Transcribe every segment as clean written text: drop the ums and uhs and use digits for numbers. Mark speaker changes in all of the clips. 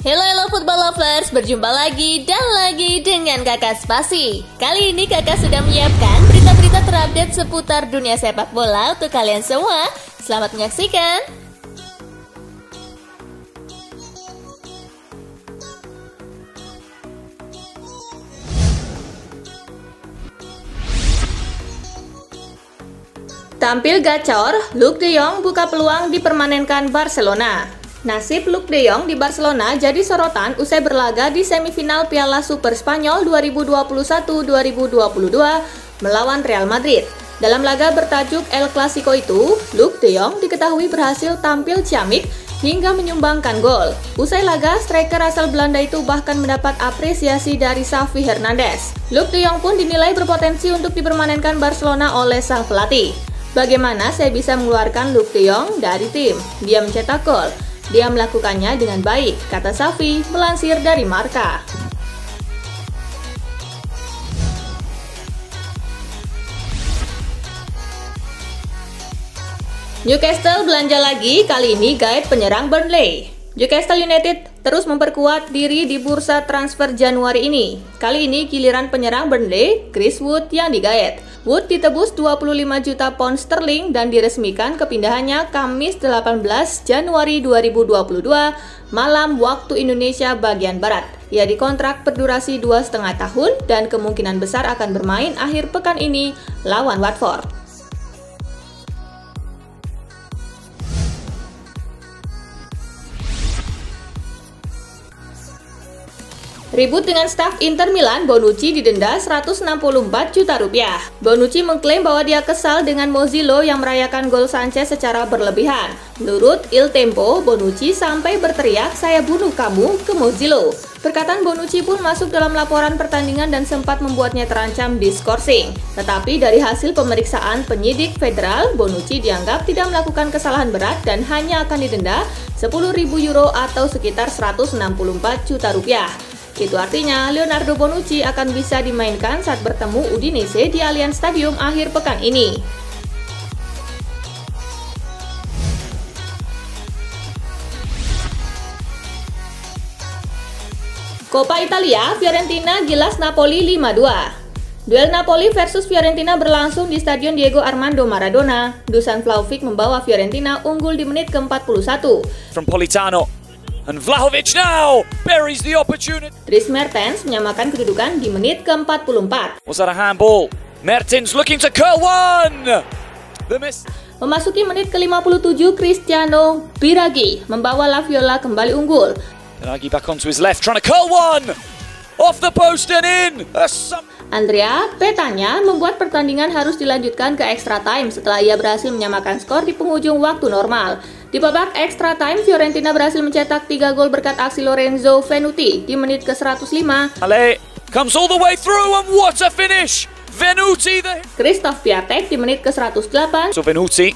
Speaker 1: Hello football lovers, berjumpa lagi dan lagi dengan Kakak Spasi. Kali ini Kakak sudah menyiapkan berita-berita terupdate seputar dunia sepak bola untuk kalian semua. Selamat menyaksikan. Tampil gacor, Luuk de Jong buka peluang dipermanenkan Barcelona. Nasib Luuk de Jong di Barcelona jadi sorotan usai berlaga di semifinal Piala Super Spanyol 2021-2022 melawan Real Madrid. Dalam laga bertajuk El Clasico itu, Luuk de Jong diketahui berhasil tampil ciamik hingga menyumbangkan gol. Usai laga, striker asal Belanda itu bahkan mendapat apresiasi dari Xavi Hernandez. Luuk de Jong pun dinilai berpotensi untuk dipermanenkan Barcelona oleh sang pelatih. Bagaimana saya bisa mengeluarkan Luuk de Jong dari tim? Dia mencetak gol. Dia melakukannya dengan baik, kata Xavi melansir dari Marca. Newcastle belanja lagi, kali ini gaet penyerang Burnley. Newcastle United terus memperkuat diri di bursa transfer Januari ini. Kali ini giliran penyerang Burnley, Chris Wood yang digaet. Wood ditebus 25 juta pound sterling dan diresmikan kepindahannya Kamis 18 Januari 2022 malam waktu Indonesia bagian Barat. Ia dikontrak berdurasi 2,5 tahun dan kemungkinan besar akan bermain akhir pekan ini lawan Watford. Ribut dengan staf Inter Milan, Bonucci didenda 164 juta rupiah. Bonucci mengklaim bahwa dia kesal dengan Mozilo yang merayakan gol Sanchez secara berlebihan. Menurut Il Tempo, Bonucci sampai berteriak, "Saya bunuh kamu," ke Mozilo. Perkataan Bonucci pun masuk dalam laporan pertandingan dan sempat membuatnya terancam diskorsing. Tetapi dari hasil pemeriksaan penyidik federal, Bonucci dianggap tidak melakukan kesalahan berat dan hanya akan didenda 10.000 euro atau sekitar 164 juta rupiah. Itu artinya Leonardo Bonucci akan bisa dimainkan saat bertemu Udinese di Allianz Stadium akhir pekan ini. Coppa Italia, Fiorentina gilas Napoli 5-2. Duel Napoli versus Fiorentina berlangsung di Stadion Diego Armando Maradona. Dusan Vlahovic membawa Fiorentina unggul di menit ke-41.
Speaker 2: From Politano. And Vlahovic now buries the opportunity.
Speaker 1: Dries Mertens menyamakan kedudukan di menit ke-44.
Speaker 2: Was that a handball? Mertens looking to curl one. The miss.
Speaker 1: Memasuki menit ke-57, Cristiano Biraghi membawa La Viola kembali unggul.
Speaker 2: Biraghi back onto his left, trying to curl one. Off the post and in.
Speaker 1: Andrea Petagna membuat pertandingan harus dilanjutkan ke extra time setelah ia berhasil menyamakan skor di penghujung waktu normal. Di babak extra time, Fiorentina berhasil mencetak 3 gol berkat aksi Lorenzo Venuti di menit ke-105.
Speaker 2: Ale comes all the way through and what a finish! Venuti the
Speaker 1: Christophe Piatek di menit ke-108.
Speaker 2: So Venuti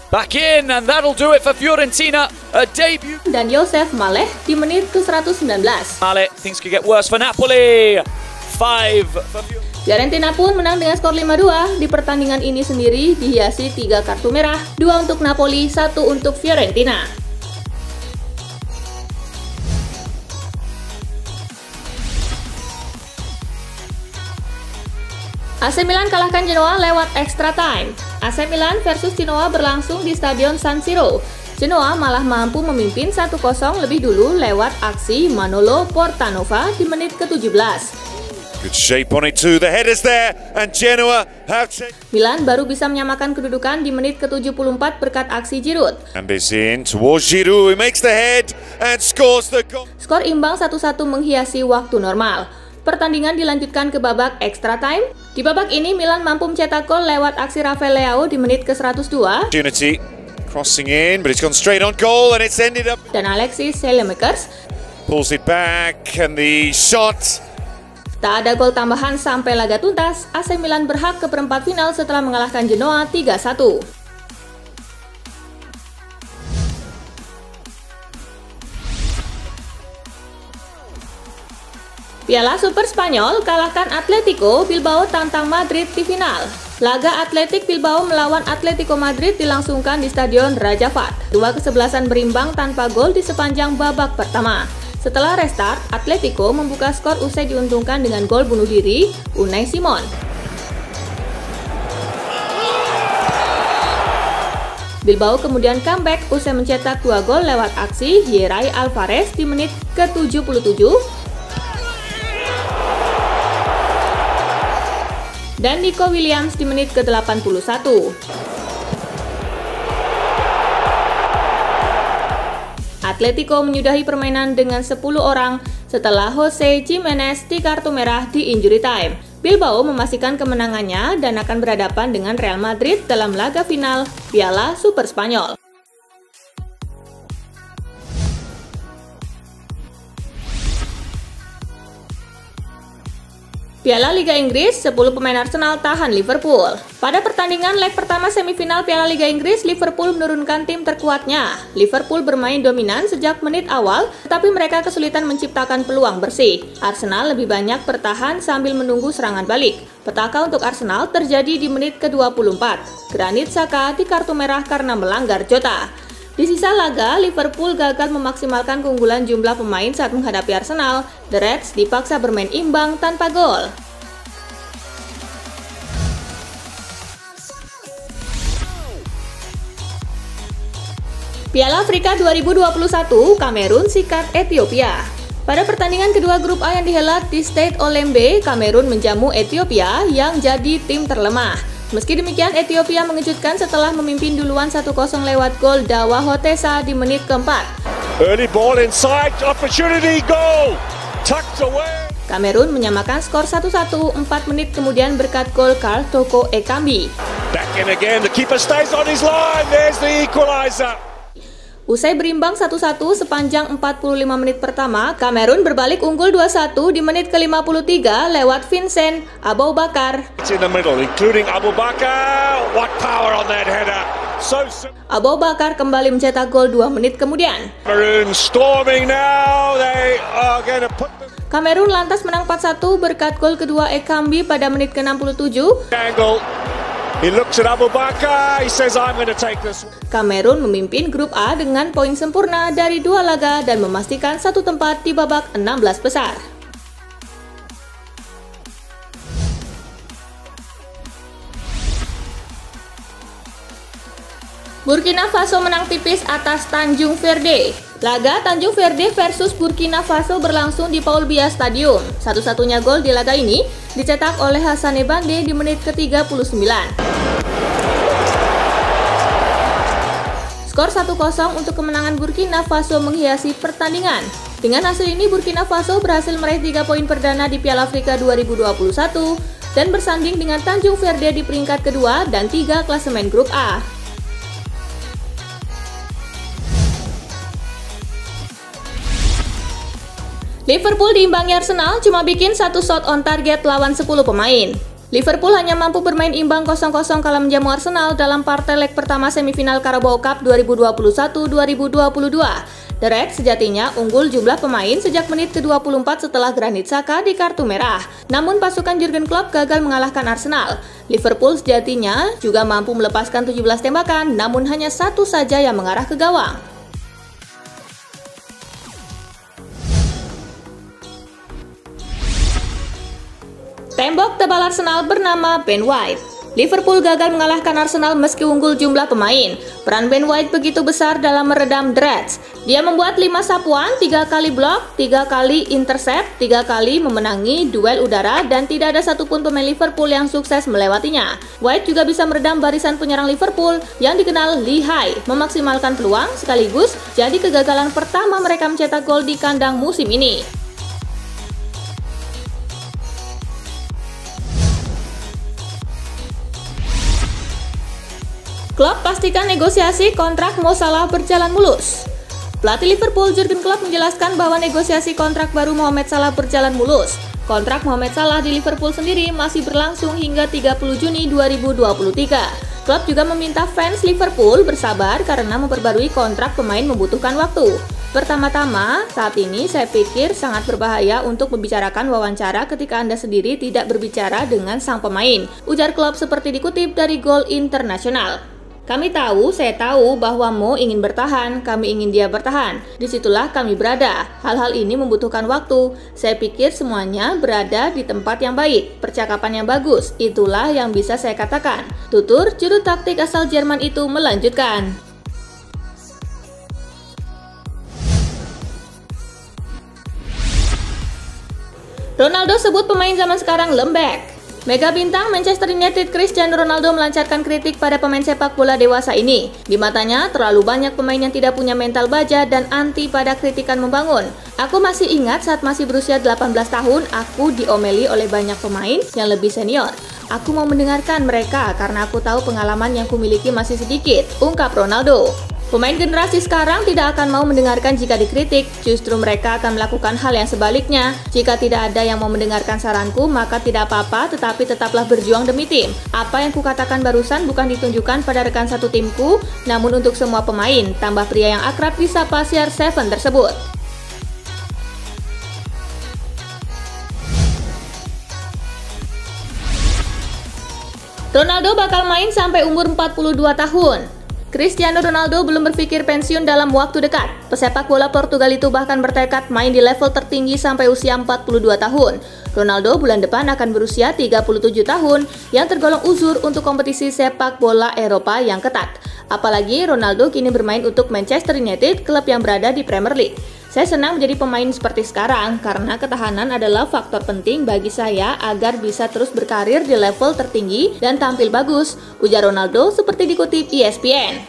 Speaker 2: back in and that'll do it for Fiorentina, a debut.
Speaker 1: Dan Josef Maleh di menit ke-119.
Speaker 2: Ale, things could get worse for Napoli. 5 for
Speaker 1: Fiorentina pun menang dengan skor 5-2. Di pertandingan ini sendiri dihiasi 3 kartu merah, 2 untuk Napoli, 1 untuk Fiorentina. AC Milan kalahkan Genoa lewat extra time. AC Milan versus Genoa berlangsung di Stadion San Siro. Genoa malah mampu memimpin 1-0 lebih dulu lewat aksi Manolo Portanova di menit ke-17.
Speaker 3: Good shape on it too, the header's there and Genoa have
Speaker 1: Milan baru bisa menyamakan kedudukan di menit ke-74 berkat aksi Giroud.
Speaker 3: And it's in towards Giroud, who makes the head and scores the goal.
Speaker 1: Skor imbang 1-1 menghiasi waktu normal. Pertandingan dilanjutkan ke babak extra time. Di babak ini Milan mampu mencetak gol lewat aksi Rafael Leao di menit ke-102.
Speaker 3: Opportunity crossing in, but it's gone straight on goal and it's ended up.
Speaker 1: Dan Alexis Saelemaekers
Speaker 3: Pulls it back and the shot.
Speaker 1: Tak ada gol tambahan sampai laga tuntas, AC Milan berhak ke perempat final setelah mengalahkan Genoa 3-1. Piala Super Spanyol kalahkan Atletico Bilbao tantang Madrid di final. Laga Athletic Bilbao melawan Atletico Madrid dilangsungkan di Stadion Raja Fat. Dua kesebelasan berimbang tanpa gol di sepanjang babak pertama. Setelah restart, Atletico membuka skor usai diuntungkan dengan gol bunuh diri Unai Simon. Bilbao kemudian comeback usai mencetak 2 gol lewat aksi Yeray Alvarez di menit ke-77 dan Nico Williams di menit ke-81. Atletico menyudahi permainan dengan 10 orang setelah Jose Gimenez di kartu merah di injury time. Bilbao memastikan kemenangannya dan akan berhadapan dengan Real Madrid dalam laga final Piala Super Spanyol. Piala Liga Inggris, 10 pemain Arsenal tahan Liverpool. Pada pertandingan leg pertama semifinal Piala Liga Inggris, Liverpool menurunkan tim terkuatnya. Liverpool bermain dominan sejak menit awal, tetapi mereka kesulitan menciptakan peluang bersih. Arsenal lebih banyak bertahan sambil menunggu serangan balik. Petaka untuk Arsenal terjadi di menit ke-24. Granit Xhaka di kartu merah karena melanggar Jota. Di sisa laga, Liverpool gagal memaksimalkan keunggulan jumlah pemain saat menghadapi Arsenal. The Reds dipaksa bermain imbang tanpa gol. Piala Afrika 2021, Kamerun sikat Ethiopia. Pada pertandingan kedua grup A yang dihelat di Stade Olembe, Kamerun menjamu Ethiopia yang jadi tim terlemah. Meski demikian, Ethiopia mengejutkan setelah memimpin duluan 1-0 lewat gol Dawa Hotesa di menit keempat.
Speaker 3: Early ball inside, opportunity, goal! Tucked away.
Speaker 1: Kamerun menyamakan skor 1-1 4 menit kemudian berkat gol Karl Toko Ekambi.
Speaker 3: Back in again, the keeper stays on his line, there's the equalizer.
Speaker 1: Usai berimbang 1-1 sepanjang 45 menit pertama, Kamerun berbalik unggul 2-1 di menit ke-53 lewat Vincent Aboubakar.
Speaker 3: It's in the middle, including Aboubakar. What power on that header.
Speaker 1: Aboubakar kembali mencetak gol 2 menit kemudian.
Speaker 3: Cameroon storming now. They are going to put them...
Speaker 1: Kamerun lantas menang 4-1 berkat gol kedua Ekambi pada menit ke-67.
Speaker 3: Angle. He looks at Aboubakar, he says I'm going to take this.
Speaker 1: Kamerun memimpin grup A dengan poin sempurna dari 2 laga dan memastikan satu tempat di babak 16 besar. Burkina Faso menang tipis atas Tanjung Verde. Laga Tanjung Verde versus Burkina Faso berlangsung di Paul Biya Stadium. Satu-satunya gol di laga ini dicetak oleh Hassane Bande di menit ke-39. Skor 1-0 untuk kemenangan Burkina Faso menghiasi pertandingan. Dengan hasil ini, Burkina Faso berhasil meraih 3 poin perdana di Piala Afrika 2021 dan bersanding dengan Tanjung Verde di peringkat kedua dan 3 klasemen grup A. Liverpool diimbangi Arsenal cuma bikin 1 shot on target lawan 10 pemain. Liverpool hanya mampu bermain imbang 0-0 kala menjamu Arsenal dalam partai leg pertama semifinal Carabao Cup 2021-2022. The Reds sejatinya unggul jumlah pemain sejak menit ke-24 setelah Granit Xhaka di kartu merah. Namun pasukan Jurgen Klopp gagal mengalahkan Arsenal. Liverpool sejatinya juga mampu melepaskan 17 tembakan, namun hanya 1 saja yang mengarah ke gawang. Tembok tebal Arsenal bernama Ben White. Liverpool gagal mengalahkan Arsenal meski unggul jumlah pemain. Peran Ben White begitu besar dalam meredam The Reds. Dia membuat 5 sapuan, 3 kali blok, 3 kali intercept, 3 kali memenangi duel udara, dan tidak ada satupun pemain Liverpool yang sukses melewatinya. White juga bisa meredam barisan penyerang Liverpool yang dikenal lihai, memaksimalkan peluang sekaligus jadi kegagalan pertama mereka mencetak gol di kandang musim ini. Klopp pastikan negosiasi kontrak Mo Salah berjalan mulus. Pelatih Liverpool Jurgen Klopp menjelaskan bahwa negosiasi kontrak baru Mohamed Salah berjalan mulus. Kontrak Mohamed Salah di Liverpool sendiri masih berlangsung hingga 30 Juni 2023. Klopp juga meminta fans Liverpool bersabar karena memperbarui kontrak pemain membutuhkan waktu. Pertama-tama, saat ini saya pikir sangat berbahaya untuk membicarakan wawancara ketika Anda sendiri tidak berbicara dengan sang pemain, ujar Klopp seperti dikutip dari Goal International. Saya tahu bahwa Mo ingin bertahan, kami ingin dia bertahan. Disitulah kami berada. Hal-hal ini membutuhkan waktu. Saya pikir semuanya berada di tempat yang baik, percakapan yang bagus. Itulah yang bisa saya katakan. Tutur, juru taktik asal Jerman itu melanjutkan. Ronaldo sebut pemain zaman sekarang lembek. Mega bintang Manchester United Cristiano Ronaldo melancarkan kritik pada pemain sepak bola dewasa ini. Di matanya, terlalu banyak pemain yang tidak punya mental baja dan anti pada kritikan membangun. Aku masih ingat saat masih berusia 18 tahun, aku diomeli oleh banyak pemain yang lebih senior. Aku mau mendengarkan mereka karena aku tahu pengalaman yang kumiliki masih sedikit, ungkap Ronaldo. Pemain generasi sekarang tidak akan mau mendengarkan jika dikritik, justru mereka akan melakukan hal yang sebaliknya. Jika tidak ada yang mau mendengarkan saranku, maka tidak apa-apa, tetapi tetaplah berjuang demi tim. Apa yang kukatakan barusan bukan ditunjukkan pada rekan satu timku, namun untuk semua pemain, tambah pria yang akrab disapa CR7 tersebut. Ronaldo bakal main sampai umur 42 tahun. Cristiano Ronaldo belum berpikir pensiun dalam waktu dekat. Pesepak bola Portugal itu bahkan bertekad main di level tertinggi sampai usia 42 tahun. Ronaldo bulan depan akan berusia 37 tahun yang tergolong uzur untuk kompetisi sepak bola Eropa yang ketat. Apalagi Ronaldo kini bermain untuk Manchester United, klub yang berada di Premier League. Saya senang menjadi pemain seperti sekarang karena ketahanan adalah faktor penting bagi saya agar bisa terus berkarir di level tertinggi dan tampil bagus, ujar Ronaldo seperti dikutip ESPN.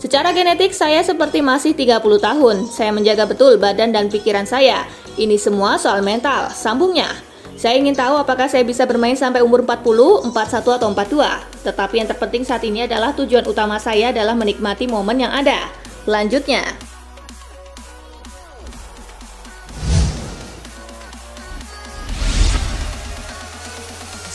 Speaker 1: Secara genetik saya seperti masih 30 tahun, saya menjaga betul badan dan pikiran saya. Ini semua soal mental, sambungnya. Saya ingin tahu apakah saya bisa bermain sampai umur 40, 41 atau 42. Tetapi yang terpenting saat ini adalah tujuan utama saya adalah menikmati momen yang ada. Lanjutnya.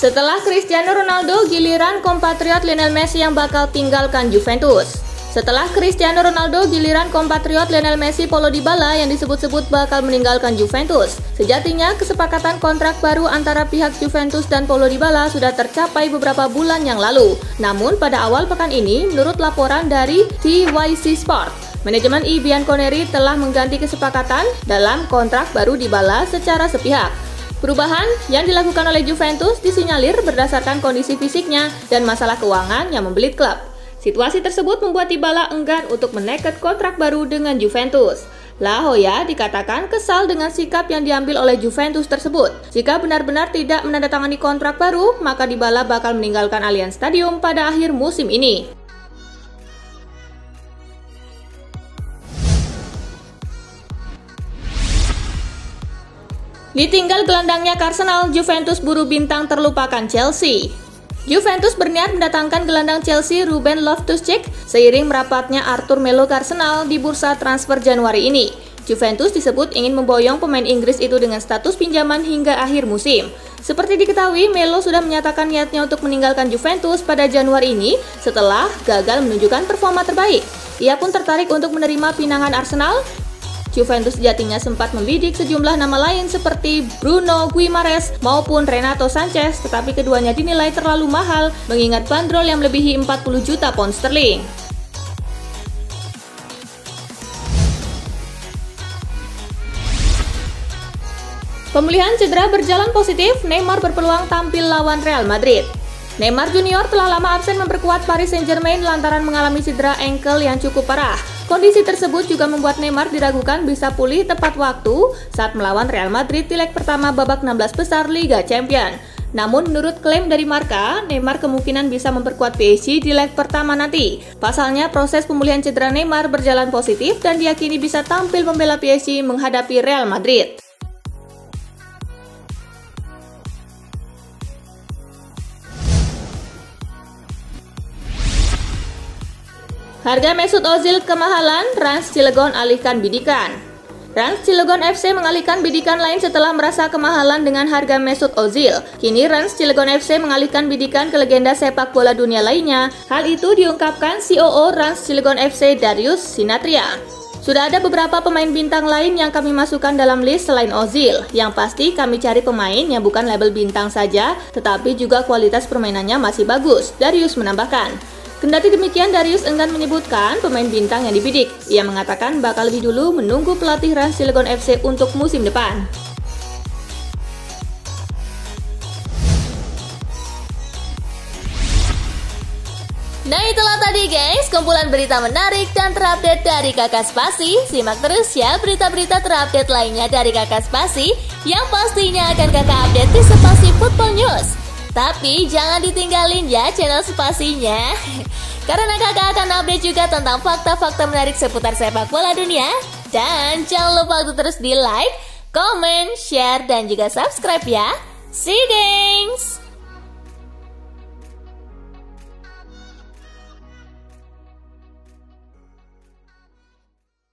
Speaker 1: Setelah Cristiano Ronaldo, giliran kompatriot Lionel Messi yang bakal tinggalkan Juventus. Setelah Cristiano Ronaldo, giliran kompatriot Lionel Messi Paulo Dybala yang disebut-sebut bakal meninggalkan Juventus. Sejatinya, kesepakatan kontrak baru antara pihak Juventus dan Paulo Dybala sudah tercapai beberapa bulan yang lalu. Namun, pada awal pekan ini, menurut laporan dari TYC Sport, manajemen I Bianconeri telah mengganti kesepakatan dalam kontrak baru Dybala secara sepihak. Perubahan yang dilakukan oleh Juventus disinyalir berdasarkan kondisi fisiknya dan masalah keuangan yang membelit klub. Situasi tersebut membuat Dybala enggan untuk meneket kontrak baru dengan Juventus. La Hoya dikatakan kesal dengan sikap yang diambil oleh Juventus tersebut. Jika benar-benar tidak menandatangani kontrak baru, maka Dybala bakal meninggalkan Allianz Stadium pada akhir musim ini. Ditinggal gelandangnya Arsenal, Juventus buru bintang terlupakan Chelsea. Juventus berniat mendatangkan gelandang Chelsea Ruben Loftus-Cheek seiring merapatnya Arthur Melo ke Arsenal di bursa transfer Januari ini. Juventus disebut ingin memboyong pemain Inggris itu dengan status pinjaman hingga akhir musim. Seperti diketahui, Melo sudah menyatakan niatnya untuk meninggalkan Juventus pada Januari ini setelah gagal menunjukkan performa terbaik. Ia pun tertarik untuk menerima pinangan Arsenal. Juventus sejatinya sempat membidik sejumlah nama lain seperti Bruno Guimaraes maupun Renato Sanchez, tetapi keduanya dinilai terlalu mahal mengingat bandrol yang melebihi 40 juta pound sterling. Pemulihan cedera berjalan positif, Neymar berpeluang tampil lawan Real Madrid. Neymar Junior telah lama absen memperkuat Paris Saint-Germain lantaran mengalami cedera ankle yang cukup parah. Kondisi tersebut juga membuat Neymar diragukan bisa pulih tepat waktu saat melawan Real Madrid di leg pertama babak 16 besar Liga Champions. Namun menurut klaim dari Marca, Neymar kemungkinan bisa memperkuat PSG di leg pertama nanti. Pasalnya proses pemulihan cedera Neymar berjalan positif dan diyakini bisa tampil membela PSG menghadapi Real Madrid. Harga Mesut Ozil kemahalan, Rans Cilegon alihkan bidikan. Rans Cilegon FC mengalihkan bidikan lain setelah merasa kemahalan dengan harga Mesut Ozil. Kini Rans Cilegon FC mengalihkan bidikan ke legenda sepak bola dunia lainnya. Hal itu diungkapkan COO Rans Cilegon FC Darius Sinathrya. Sudah ada beberapa pemain bintang lain yang kami masukkan dalam list selain Ozil. Yang pasti kami cari pemain yang bukan label bintang saja, tetapi juga kualitas permainannya masih bagus, Darius menambahkan. Kendati demikian, Darius enggan menyebutkan pemain bintang yang dibidik. Ia mengatakan bakal lebih dulu menunggu pelatih Rans Cilegon FC untuk musim depan. Nah itulah tadi guys, kumpulan berita menarik dan terupdate dari Kakak Spasi. Simak terus ya berita-berita terupdate lainnya dari Kakak Spasi yang pastinya akan Kakak update di Spasi Football News. Tapi jangan ditinggalin ya channel Spasinya, karena Kakak akan update juga tentang fakta-fakta menarik seputar sepak bola dunia. Dan jangan lupa untuk terus di like, comment, share, dan juga subscribe ya. See you guys!